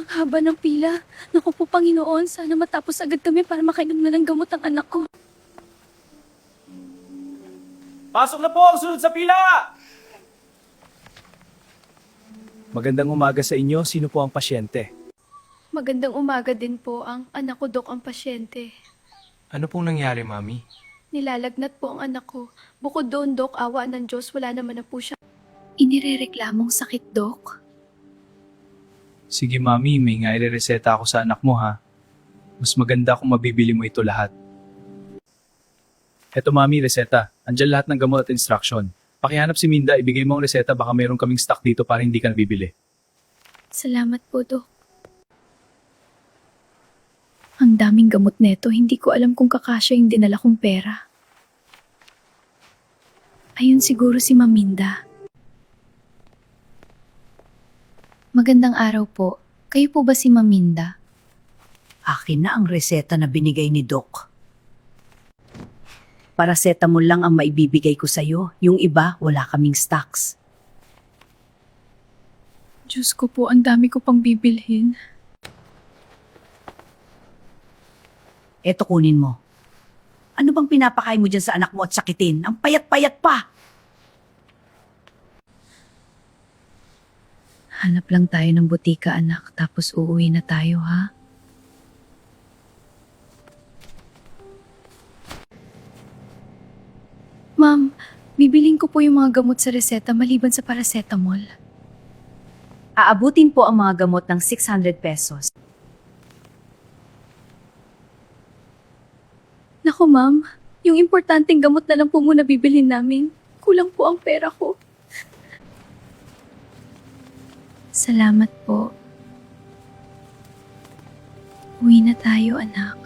Ang haba ng pila. Naku po, Panginoon, sana matapos agad kami para makainom na ng gamot ang anak ko. Pasok na po ang sunod sa pila! Magandang umaga sa inyo. Sino po ang pasyente? Magandang umaga din po. Ang anak ko, Dok, ang pasyente. Ano pong nangyari, Mami? Nilalagnat po ang anak ko. Bukod doon, Dok, awa ng Diyos, wala naman na po siya. Inirereklamong sakit, Dok. Sige, Mami. May nga irereseta ako sa anak mo, ha? Mas maganda kung mabibili mo ito lahat. Eto, Mami, reseta. Andyan lahat ng gamot at instruction. Pakihanap si Minda, ibigay mo ang reseta, baka mayroon kaming stock dito para hindi ka nabibili. Salamat po, Dok. Ang daming gamot neto, hindi ko alam kung kakasya yung dinala kong pera. Ayun siguro si Maminda. Magandang araw po. Kayo po ba si Maminda? Akin na ang reseta na binigay ni Doc. Paracetamol lang ang maibibigay ko sa'yo. Yung iba, wala kaming stocks. Diyos ko po, ang dami ko pang bibilhin. Eto kunin mo. Ano bang pinapakain mo dyan sa anak mo at sakitin? Ang payat-payat pa! Hanap lang tayo ng butika, anak, tapos uuwi na tayo, ha? Ma'am, bibiling ko po yung mga gamot sa reseta maliban sa paracetamol. Aabutin po ang mga gamot ng 600 pesos. Naku, ma'am, yung importanteng gamot na lang po muna bibilhin namin. Kulang po ang pera ko. Salamat po. Uwi na tayo, anak.